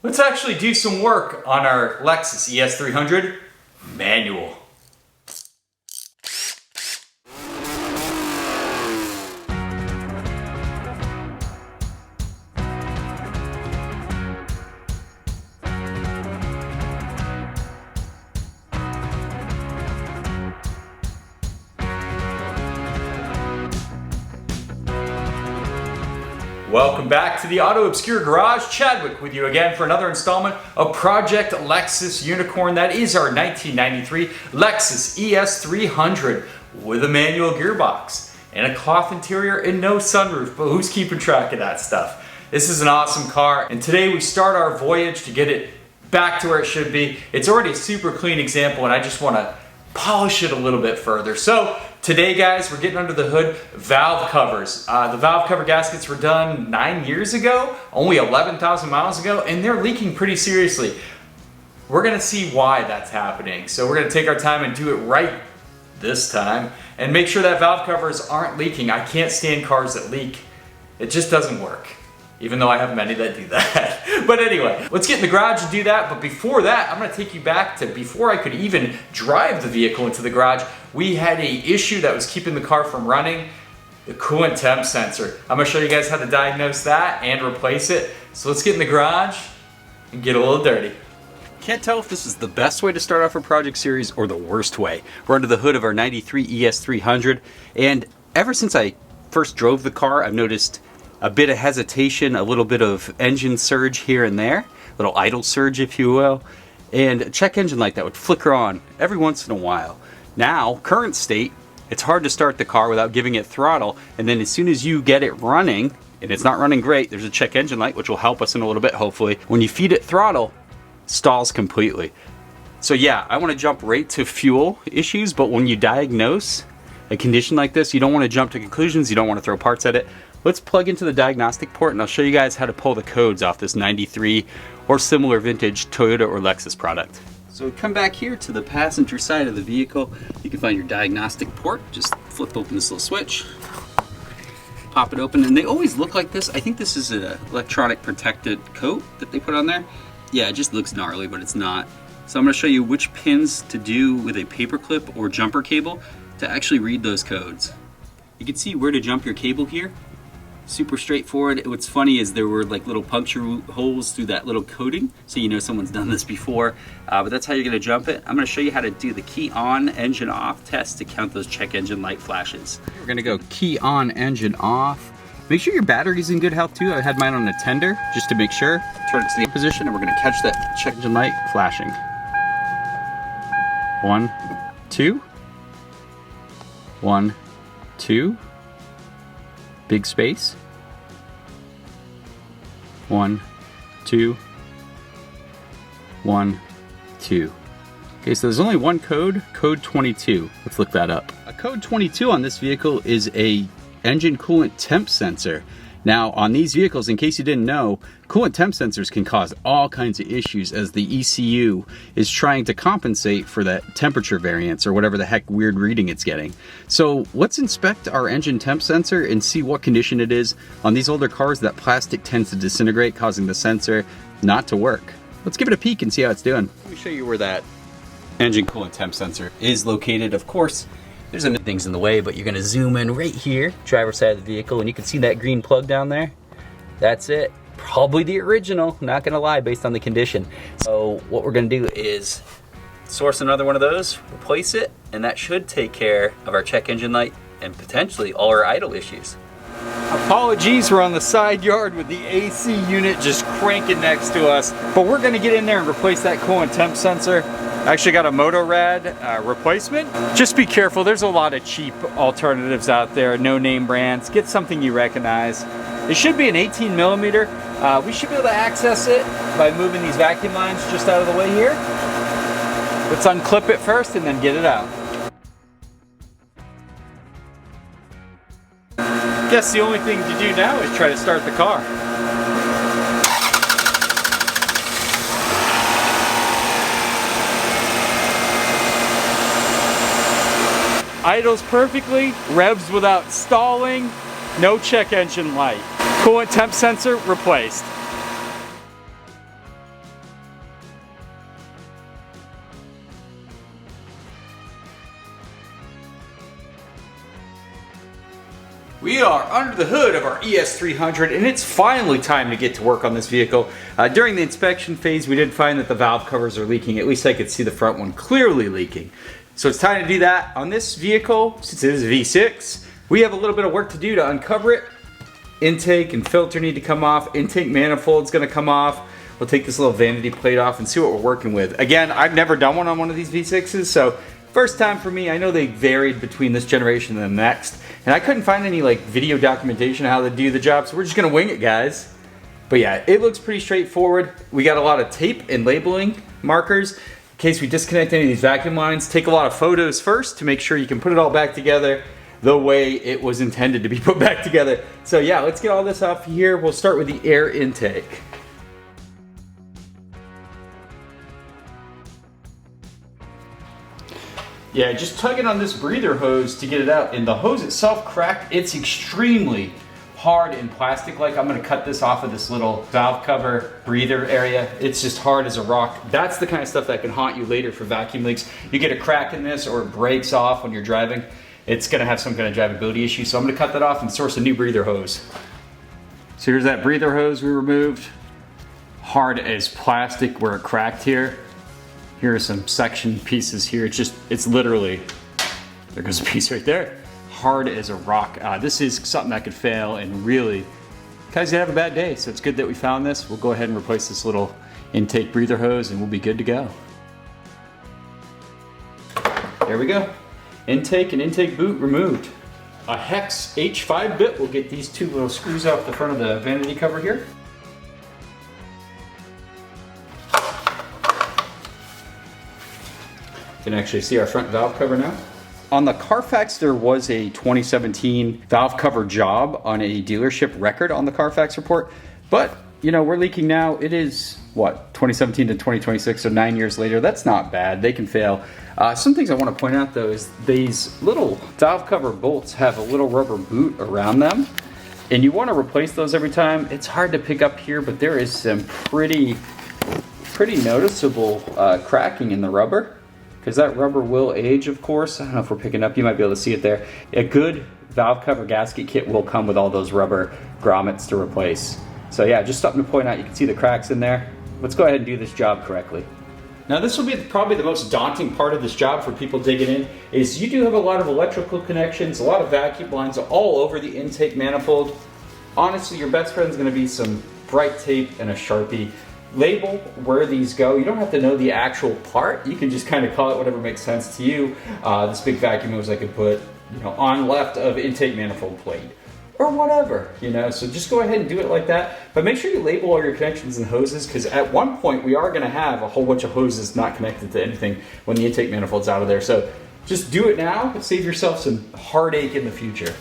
Let's actually do some work on our Lexus ES300 manual. Welcome back to the Auto Obscure Garage. Chadwick with you again for another installment of Project Lexus Unicorn. That is our 1993 Lexus ES300 with a manual gearbox and a cloth interior and no sunroof, but who's keeping track of that stuff? This is an awesome car, and today we start our voyage to get it back to where it should be. It's already a super clean example, and I just want to polish it a little bit further. So today, guys, we're getting under the hood valve covers. The valve cover gaskets were done 9 years ago, only 11,000 miles ago, and they're leaking pretty seriously. We're gonna see why that's happening. So we're gonna take our time and do it right this time and make sure that valve covers aren't leaking. I can't stand cars that leak. It just doesn't work, even though I have many that do that. But anyway, let's get in the garage and do that. But before that, I'm gonna take you back to before I could even drive the vehicle into the garage. We had a issue that was keeping the car from running, the coolant temp sensor. I'm gonna show you guys how to diagnose that and replace it. So let's get in the garage and get a little dirty. Can't tell if this is the best way to start off a project series or the worst way. We're under the hood of our 93 ES300, and ever since I first drove the car, I've noticed a bit of hesitation, a little bit of engine surge here and there, a little idle surge if you will, and a check engine light that would flicker on every once in a while. Now, current state, it's hard to start the car without giving it throttle, and then as soon as you get it running, and it's not running great, there's a check engine light which will help us in a little bit hopefully. When you feed it throttle, it stalls completely. So yeah, I want to jump right to fuel issues, but when you diagnose a condition like this, you don't want to jump to conclusions, you don't want to throw parts at it. Let's plug into the diagnostic port and I'll show you guys how to pull the codes off this 93 or similar vintage Toyota or Lexus product. So come back here to the passenger side of the vehicle. You can find your diagnostic port. Just flip open this little switch, pop it open, and they always look like this. I think this is an electronic protected coat that they put on there. Yeah, it just looks gnarly, but it's not. So I'm going to show you which pins to do with a paper clip or jumper cable to actually read those codes. You can see where to jump your cable here. Super straightforward. What's funny is there were like little puncture holes through that little coating, so you know someone's done this before, but that's how you're going to jump it. I'm going to show you how to do the key on, engine off test to count those check engine light flashes. We're going to go key on, engine off. Make sure your battery's in good health too. I had mine on a tender just to make sure. Turn it to the position and we're going to catch that check engine light flashing. 1, 2. 1, 2. Big space. 1, 2. 1, 2. Okay, so there's only one code, code 22. Let's look that up. A code 22 on this vehicle is a engine coolant temp sensor. Now, on these vehicles, in case you didn't know, coolant temp sensors can cause all kinds of issues as the ECU is trying to compensate for that temperature variance or whatever the heck weird reading it's getting. So let's inspect our engine temp sensor and see what condition it is. On these older cars, that plastic tends to disintegrate, causing the sensor not to work. Let's give it a peek and see how it's doing. Let me show you where that engine coolant temp sensor is located. Of course, there's other things in the way, but you're gonna zoom in right here, driver's side of the vehicle, and you can see that green plug down there. That's it. Probably the original, not gonna lie, based on the condition. So what we're gonna do is source another one of those, replace it, and that should take care of our check engine light and potentially all our idle issues. Apologies, we're on the side yard with the AC unit just cranking next to us, but we're gonna get in there and replace that coolant temp sensor. I actually got a Motorad replacement. Just be careful, there's a lot of cheap alternatives out there, no name brands. Get something you recognize. It should be an 18 millimeter. We should be able to access it by moving these vacuum lines just out of the way here. Let's unclip it first and then get it out. Guess the only thing to do now is try to start the car. Idles perfectly, revs without stalling, no check engine light. Coolant temp sensor replaced. We are under the hood of our ES300 and it's finally time to get to work on this vehicle. During the inspection phase we did find that the valve covers are leaking. At least I could see the front one clearly leaking. So it's time to do that. On this vehicle, since it is a V6, we have a little bit of work to do to uncover it. Intake and filter need to come off. Intake manifold's gonna come off. We'll take this little vanity plate off and see what we're working with. Again, I've never done one on one of these V6s, so first time for me. I know they varied between this generation and the next, and I couldn't find any like video documentation on how to do the job, so we're just gonna wing it, guys. But yeah, it looks pretty straightforward. We got a lot of tape and labeling markers in case we disconnect any of these vacuum lines. Take a lot of photos first to make sure you can put it all back together the way it was intended to be put back together. So yeah, let's get all this off here. We'll start with the air intake. Yeah, just tugging on this breather hose to get it out, and the hose itself cracked. It's extremely hard and plastic-like. I'm gonna cut this off of this little valve cover breather area. It's just hard as a rock. That's the kind of stuff that can haunt you later for vacuum leaks. You get a crack in this or it breaks off when you're driving, it's gonna have some kind of drivability issue. So I'm gonna cut that off and source a new breather hose. So here's that breather hose we removed. Hard as plastic where it cracked here. Here are some section pieces here. It's literally, there goes a piece right there. Hard as a rock. This is something that could fail and really, guys could have a bad day. So it's good that we found this. We'll go ahead and replace this little intake breather hose and we'll be good to go. There we go. Intake and intake boot removed. A hex H5 bit will get these two little screws off the front of the vanity cover here. You can actually see our front valve cover now. On the Carfax, there was a 2017 valve cover job on a dealership record on the Carfax report, but you know, we're leaking now. It is, what, 2017 to 2026, so 9 years later. That's not bad. They can fail. Some things I want to point out though is these little valve cover bolts have a little rubber boot around them, and you want to replace those every time. It's hard to pick up here, but there is some pretty noticeable cracking in the rubber. Because that rubber will age, of course. I don't know if we're picking up, you might be able to see it there. A good valve cover gasket kit will come with all those rubber grommets to replace. So yeah, just something to point out. You can see the cracks in there. Let's go ahead and do this job correctly. Now this will be probably the most daunting part of this job for people digging in, is you do have a lot of electrical connections, a lot of vacuum lines all over the intake manifold. Honestly, your best friend is going to be some bright tape and a Sharpie. Label where these go. You don't have to know the actual part. You can just kind of call it whatever makes sense to you. This big vacuum hose I could put, you know, on left of intake manifold plate or whatever, you know. So just go ahead and do it like that. But make sure you label all your connections and hoses, because at one point we are going to have a whole bunch of hoses not connected to anything when the intake manifold's out of there. So just do it now and save yourself some heartache in the future.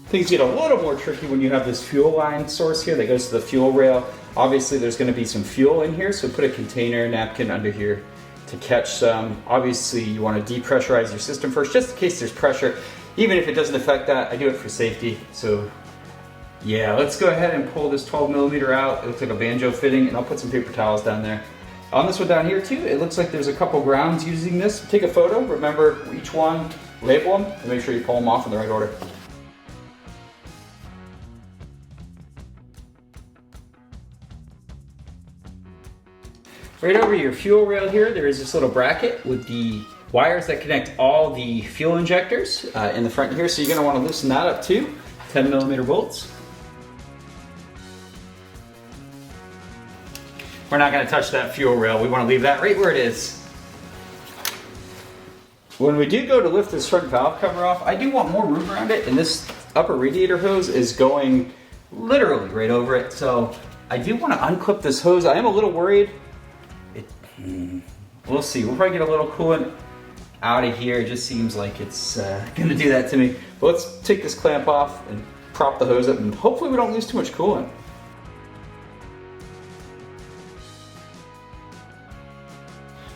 Things get a little more tricky when you have this fuel line source here that goes to the fuel rail. Obviously there's going to be some fuel in here, so put a container, napkin under here to catch some. Obviously you want to depressurize your system first, just in case there's pressure. Even if it doesn't affect that, I do it for safety. So yeah, let's go ahead and pull this 12mm out. It looks like a banjo fitting, and I'll put some paper towels down there. On this one down here too, it looks like there's a couple grounds using this. Take a photo, remember each one, label them, and make sure you pull them off in the right order. Right over your fuel rail here, there is this little bracket with the wires that connect all the fuel injectors in the front here. So you're going to want to loosen that up too. 10mm bolts. We're not going to touch that fuel rail. We want to leave that right where it is. When we do go to lift this front valve cover off, I do want more room around it, and this upper radiator hose is going literally right over it. So I do want to unclip this hose. I am a little worried. We'll see. We'll probably get a little coolant out of here. It just seems like it's gonna do that to me. But let's take this clamp off and prop the hose up, and hopefully we don't lose too much coolant.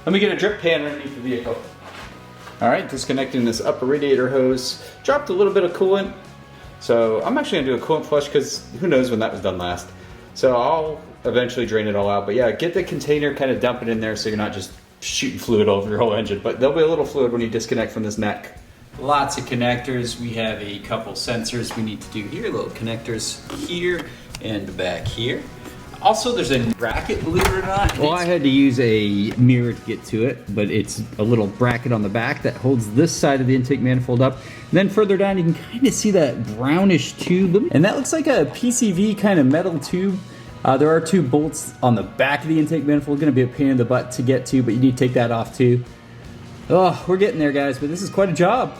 Let me get a drip pan underneath the vehicle. All right, disconnecting this upper radiator hose. Dropped a little bit of coolant. So I'm actually gonna do a coolant flush, because who knows when that was done last. So I'll eventually drain it all out. But yeah, get the container, kind of dump it in there so you're not just shooting fluid over your whole engine, but there'll be a little fluid when you disconnect from this neck. Lots of connectors. We have a couple sensors we need to do here, little connectors here and back here. Also, there's a bracket, believe it or not. Well, I had to use a mirror to get to it, but it's a little bracket on the back that holds this side of the intake manifold up. And then further down, you can kind of see that brownish tube. And that looks like a PCV kind of metal tube. There are 2 bolts on the back of the intake manifold. Going to be a pain in the butt to get to, but you need to take that off too. Oh, we're getting there, guys, but this is quite a job.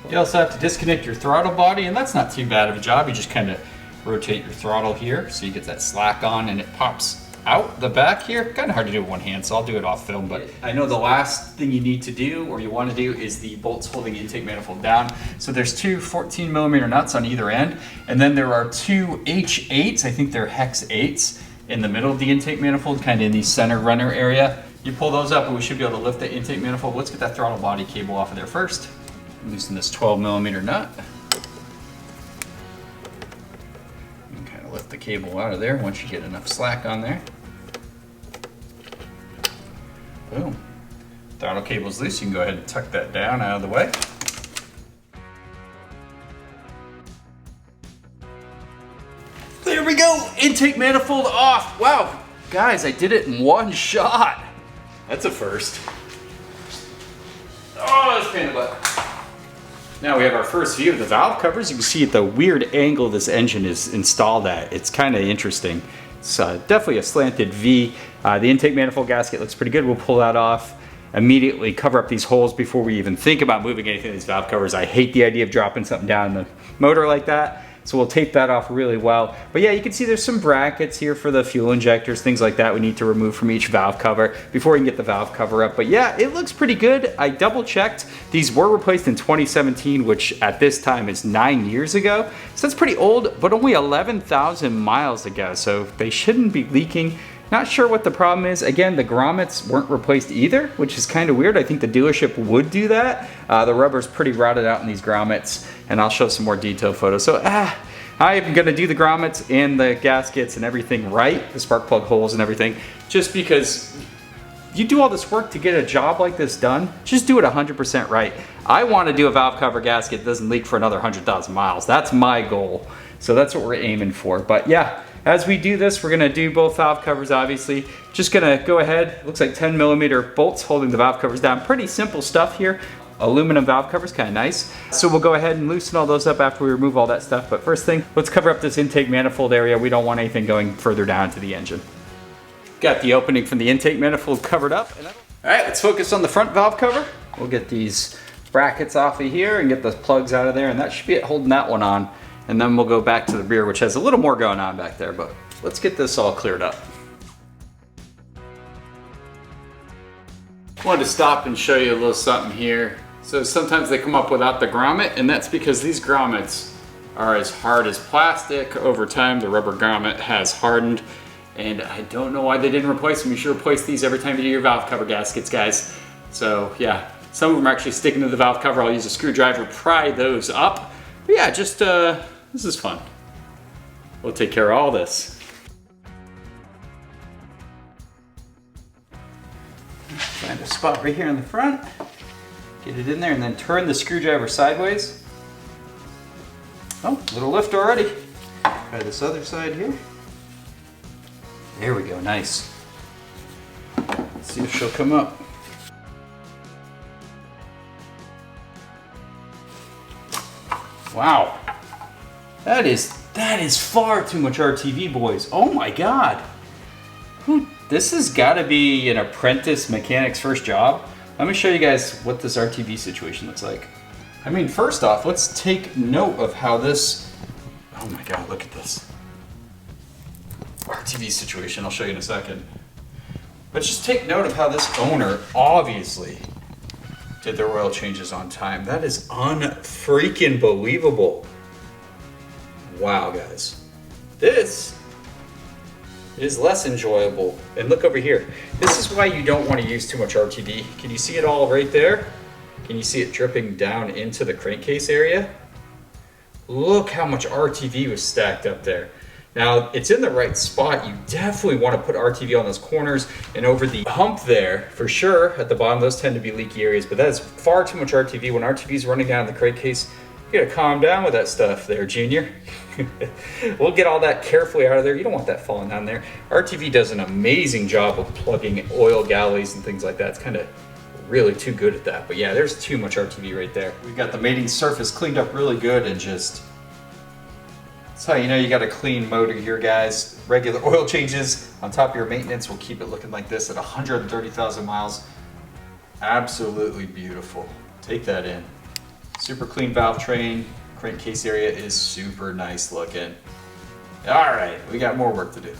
You also have to disconnect your throttle body, and that's not too bad of a job. You just kind of rotate your throttle here so you get that slack on and it pops out the back here. Kind of hard to do with one hand, so I'll do it off film, but I know the last thing you need to do, or you want to do, is the bolts holding the intake manifold down. So there's 2 14mm nuts on either end, and then there are 2 H8s, I think they're hex 8s, in the middle of the intake manifold, kind of in the center runner area. You pull those up and we should be able to lift the intake manifold. Let's get that throttle body cable off of there first. Loosen this 12mm nut. And kind of lift the cable out of there once you get enough slack on there. Boom. Throttle cable's loose. You can go ahead and tuck that down out of the way. There we go. Intake manifold off. Wow. Guys, I did it in one shot. That's a first. Oh, that's a pain in the butt. Now we have our first view of the valve covers. You can see at the weird angle this engine is installed at. It's kind of interesting. It's definitely a slanted V. The intake manifold gasket looks pretty good. We'll pull that off. Immediately cover up these holes before we even think about moving anything in these valve covers. I hate the idea of dropping something down in the motor like that. So we'll tape that off really well. But yeah, you can see there's some brackets here for the fuel injectors, things like that we need to remove from each valve cover before we can get the valve cover up. But yeah, it looks pretty good. I double checked. These were replaced in 2017, which at this time is 9 years ago. So that's pretty old, but only 11,000 miles ago. So they shouldn't be leaking. Not sure what the problem is. Again, the grommets weren't replaced either, which is kind of weird. I think the dealership would do that. The rubber's pretty rotted out in these grommets, and I'll show some more detailed photos. So I'm gonna do the grommets and the gaskets and everything right, the spark plug holes and everything, just because you do all this work to get a job like this done, just do it 100% right. I wanna do a valve cover gasket that doesn't leak for another 100,000 miles. That's my goal. So that's what we're aiming for. But yeah, as we do this, we're gonna do both valve covers, obviously. Just gonna go ahead, looks like 10mm bolts holding the valve covers down. Pretty simple stuff here. Aluminum valve covers, kind of nice. So we'll go ahead and loosen all those up after we remove all that stuff. But first thing, let's cover up this intake manifold area. We don't want anything going further down to the engine. Got the opening from the intake manifold covered up. All right, let's focus on the front valve cover. We'll get these brackets off of here and get the plugs out of there, and that should be it holding that one on. And then we'll go back to the rear, which has a little more going on back there, but let's get this all cleared up. Wanted to stop and show you a little something here. So sometimes they come up without the grommet, and that's because these grommets are as hard as plastic. Over time, the rubber grommet has hardened, and I don't know why they didn't replace them. You should replace these every time you do your valve cover gaskets, guys. So yeah, some of them are actually sticking to the valve cover. I'll use a screwdriver to pry those up. But yeah, just, this is fun. We'll take care of all this. Find a spot right here in the front. Get it in there and then turn the screwdriver sideways. Oh, little lift already. Try this other side here. There we go, nice. Let's see if she'll come up. Wow. That is far too much RTV, boys. Oh my God. This has got to be an apprentice mechanic's first job. Let me show you guys what this RTV situation looks like. I mean, first off, let's take note of how this, oh my God, look at this. RTV situation, I'll show you in a second. But just take note of how this owner obviously did their oil changes on time. That is unfreaking believable. Wow, guys. This is less enjoyable. And look over here. This is why you don't want to use too much RTV. Can you see it all right there? Can you see it dripping down into the crankcase area? Look how much RTV was stacked up there. Now, it's in the right spot. You definitely want to put RTV on those corners and over the hump there, for sure. At the bottom, those tend to be leaky areas, but that is far too much RTV. When RTV is running down the crankcase, you gotta calm down with that stuff there, Junior. We'll get all that carefully out of there. You don't want that falling down there. RTV does an amazing job of plugging oil galleys and things like that. It's kind of really too good at that. But yeah, there's too much RTV right there. We've got the mating surface cleaned up really good and just... That's how you know you got a clean motor here, guys. Regular oil changes on top of your maintenance will keep it looking like this at 130,000 miles. Absolutely beautiful. Take that in. Super clean valve train. Crankcase area is super nice looking. All right, we got more work to do.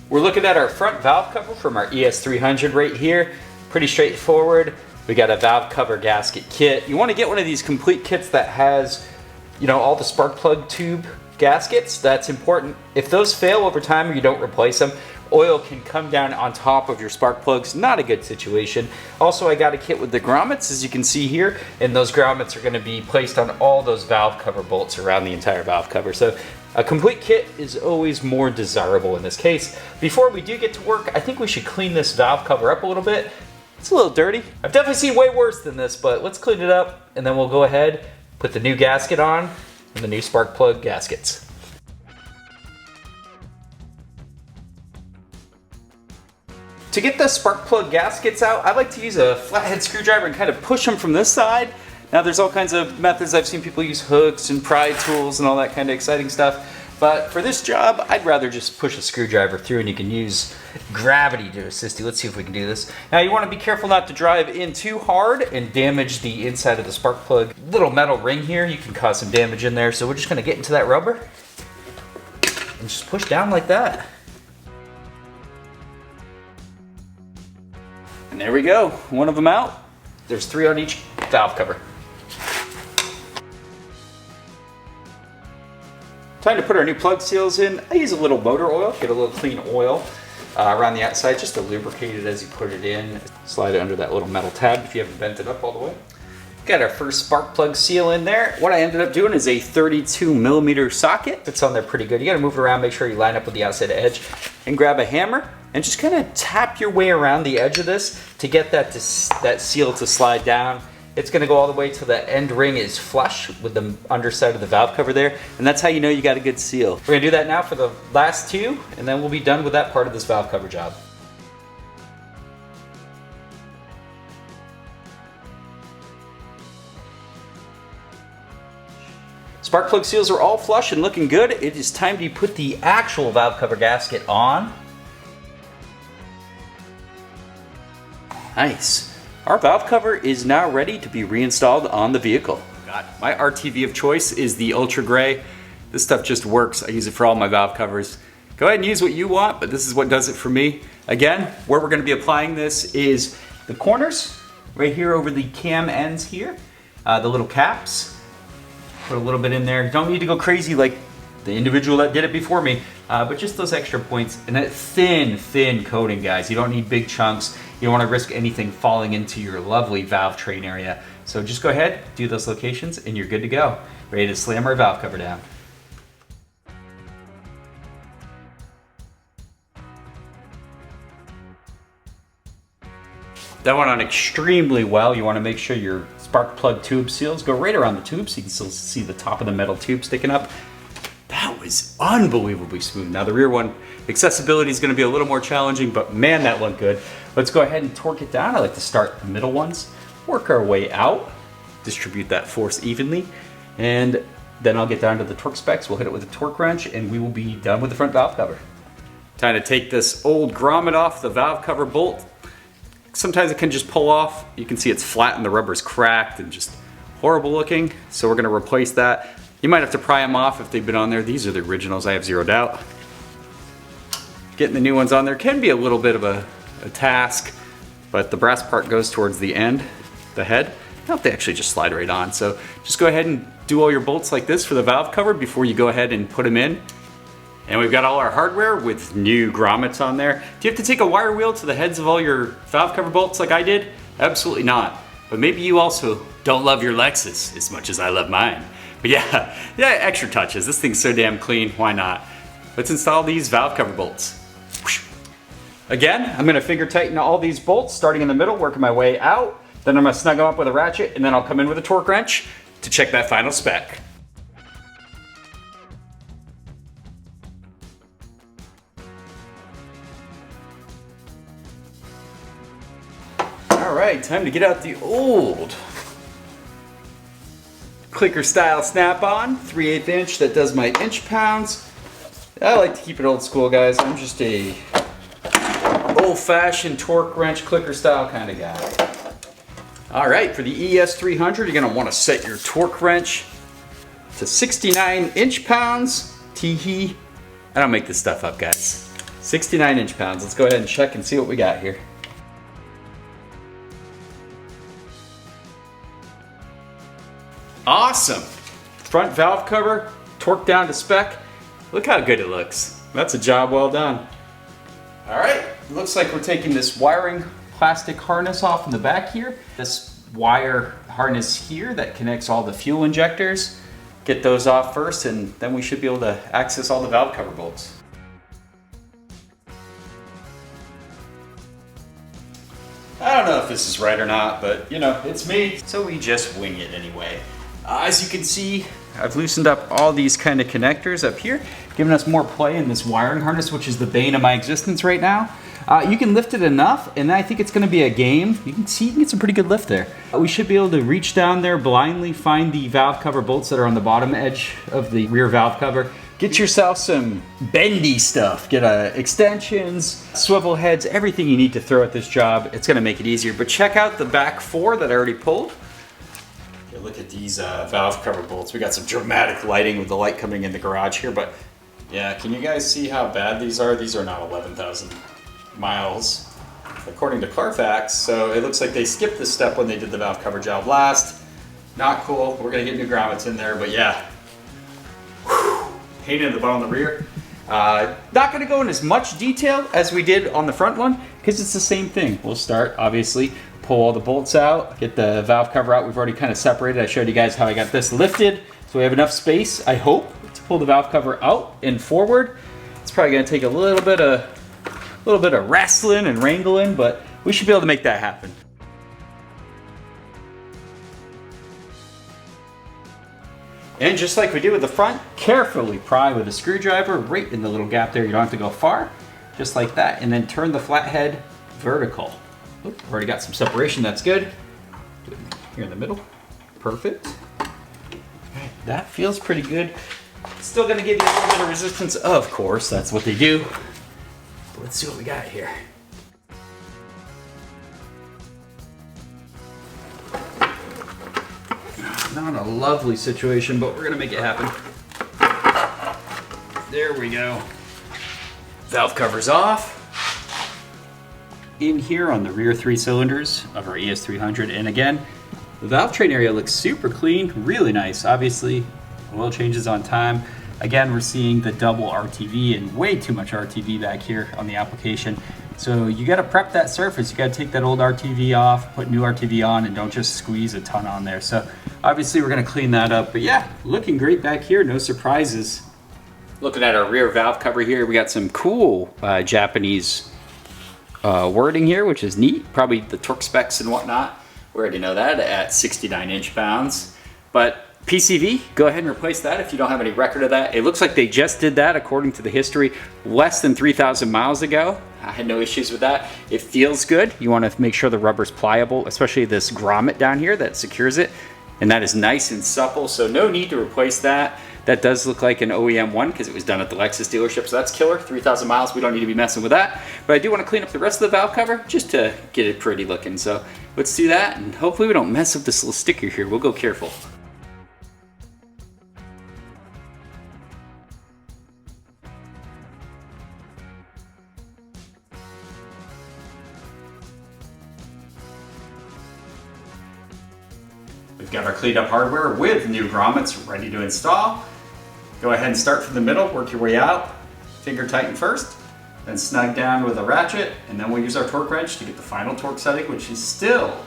We're looking at our front valve cover from our ES300 right here. Pretty straightforward. We got a valve cover gasket kit. You want to get one of these complete kits that has, you know, all the spark plug tube gaskets. That's important. If those fail over time or you don't replace them, oil can come down on top of your spark plugs. Not a good situation. Also, I got a kit with the grommets, as you can see here, and those grommets are going to be placed on all those valve cover bolts around the entire valve cover. So a complete kit is always more desirable in this case. Before we do get to work, I think we should clean this valve cover up a little bit. It's a little dirty. I've definitely seen way worse than this, but let's clean it up, and then we'll go ahead, put the new gasket on, and the new spark plug gaskets. To get the spark plug gaskets out, I like to use a flathead screwdriver and kind of push them from this side. Now there's all kinds of methods. I've seen people use hooks and pry tools and all that kind of exciting stuff. But for this job, I'd rather just push a screwdriver through, and you can use gravity to assist you. Let's see if we can do this. Now you want to be careful not to drive in too hard and damage the inside of the spark plug. Little metal ring here, you can cause some damage in there. So we're just going to get into that rubber and just push down like that. And there we go, one of them out. There's 3 on each valve cover. Time to put our new plug seals in. I use a little motor oil, get a little clean oil around the outside just to lubricate it as you put it in. Slide it under that little metal tab if you haven't bent it up all the way. Got our first spark plug seal in there. What I ended up doing is a 32mm socket. It's on there pretty good. You gotta move it around, make sure you line up with the outside edge, and grab a hammer and just kind of tap your way around the edge of this to get that seal to slide down. It's gonna go all the way till the end ring is flush with the underside of the valve cover there, and that's how you know you got a good seal. We're gonna do that now for the last 2, and then we'll be done with that part of this valve cover job. Spark plug seals are all flush and looking good. It is time to put the actual valve cover gasket on. Nice. Our valve cover is now ready to be reinstalled on the vehicle. My RTV of choice is the Ultra Gray. This stuff just works. I use it for all my valve covers. Go ahead and use what you want, but this is what does it for me. Again, where we're going to be applying this is the corners, right here over the cam ends here, the little caps. Put a little bit in there. You don't need to go crazy like the individual that did it before me, but just those extra points. And that thin coating, guys. You don't need big chunks. You don't want to risk anything falling into your lovely valve train area. So just go ahead, do those locations, and you're good to go. Ready to slam our valve cover down. That went on extremely well. You want to make sure your spark plug tube seals go right around the tube so you can still see the top of the metal tube sticking up. That was unbelievably smooth. Now the rear one, accessibility is going to be a little more challenging, but man, that looked good. Let's go ahead and torque it down. I like to start the middle ones, work our way out, distribute that force evenly, and then I'll get down to the torque specs. We'll hit it with a torque wrench, and we will be done with the front valve cover. Time to take this old grommet off the valve cover bolt. Sometimes it can just pull off. You can see it's flat and the rubber's cracked and just horrible looking. So we're gonna replace that. You might have to pry them off if they've been on there. These are the originals, I have zero doubt. Getting the new ones on there can be a little bit of a task, but the brass part goes towards the end, the head. I don't have to actually just slide right on. So just go ahead and do all your bolts like this for the valve cover before you go ahead and put them in. And we've got all our hardware with new grommets on there. Do you have to take a wire wheel to the heads of all your valve cover bolts like I did? Absolutely not. But maybe you also don't love your Lexus as much as I love mine. But yeah, extra touches. This thing's so damn clean, why not? let's install these valve cover bolts. Again, I'm gonna finger tighten all these bolts, starting in the middle, working my way out. Then I'm gonna snug them up with a ratchet, and then I'll come in with a torque wrench to check that final spec. All right, time to get out the old clicker style snap-on, 3/8 inch, that does my inch pounds. I like to keep it old school, guys. I'm just a old-fashioned torque wrench clicker style kind of guy. All right, for the ES300, you're gonna wanna set your torque wrench to 69 inch pounds. Tee-hee. I don't make this stuff up, guys. 69 inch pounds. Let's go ahead and check and see what we got here. Awesome. Front valve cover, torque down to spec. Look how good it looks. That's a job well done. All right, looks like we're taking this wiring plastic harness off in the back here. This wire harness here that connects all the fuel injectors. Get those off first, and then we should be able to access all the valve cover bolts. I don't know if this is right or not, but you know, it's me, so we just wing it anyway. As you can see, I've loosened up all these kind of connectors up here, giving us more play in this wiring harness, which is the bane of my existence right now. You can lift it enough, and I think it's gonna be a game. You can see, you can get some pretty good lift there. We should be able to reach down there, blindly find the valve cover bolts that are on the bottom edge of the rear valve cover. Get yourself some bendy stuff. Get extensions, swivel heads, everything you need to throw at this job. It's gonna make it easier. But check out the back four that I already pulled. Here, look at these valve cover bolts. We got some dramatic lighting with the light coming in the garage here, but yeah, can you guys see how bad these are? These are not 11,000 miles, according to Carfax, so it looks like they skipped this step when they did the valve cover job last. Not cool. We're gonna get new grommets in there, but yeah. Whew. Pain in the butt on the rear. Not gonna go in as much detail as we did on the front one, because it's the same thing. We'll start, obviously, pull all the bolts out, get the valve cover out. We've already kind of separated. I showed you guys how I got this lifted, so we have enough space, I hope, to pull the valve cover out and forward. It's probably gonna take a little bit of wrestling and wrangling, but we should be able to make that happen. And just like we did with the front, carefully pry with a screwdriver right in the little gap there. You don't have to go far, just like that, and then turn the flathead vertical. Oop, already got some separation, that's good. Do it here in the middle, perfect. All right, that feels pretty good. Still gonna give you a little bit of resistance, of course, that's what they do. But let's see what we got here. Not a lovely situation, but we're gonna make it happen. There we go. Valve cover's off. In here on the rear 3 cylinders of our ES300, and again, the valve train area looks super clean, really nice. Obviously, oil changes on time. Again, we're seeing the double RTV and way too much RTV back here on the application. So you gotta prep that surface. You gotta take that old RTV off, put new RTV on, and don't just squeeze a ton on there. So obviously we're gonna clean that up, but yeah, looking great back here, no surprises. Looking at our rear valve cover here, we got some cool Japanese wording here, which is neat. Probably the torque specs and whatnot. We already know that at 69 inch pounds. But PCV, go ahead and replace that if you don't have any record of that. It looks like they just did that, according to the history, less than 3,000 miles ago. I had no issues with that. It feels good. You want to make sure the rubber's pliable, especially this grommet down here that secures it. And that is nice and supple, so no need to replace that. That does look like an OEM one because it was done at the Lexus dealership, so that's killer. 3,000 miles, we don't need to be messing with that. But I do want to clean up the rest of the valve cover just to get it pretty looking. So let's do that, and hopefully we don't mess up this little sticker here. We'll go careful. We've got our cleaned up hardware with new grommets ready to install. Go ahead and start from the middle, work your way out. Finger tighten first, then snug down with a ratchet, and then we'll use our torque wrench to get the final torque setting, which is still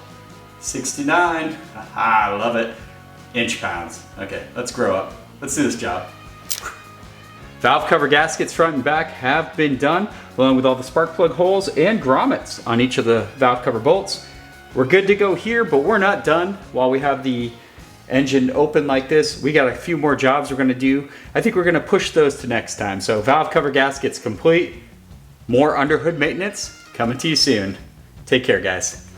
69. Aha, I love it. Inch pounds. Okay, let's grow up. Let's do this job. Valve cover gaskets front and back have been done, along with all the spark plug holes and grommets on each of the valve cover bolts. We're good to go here, but we're not done. While we have the engine open like this, we got a few more jobs we're gonna do. I think we're gonna push those to next time. So valve cover gaskets complete. More underhood maintenance coming to you soon. Take care, guys.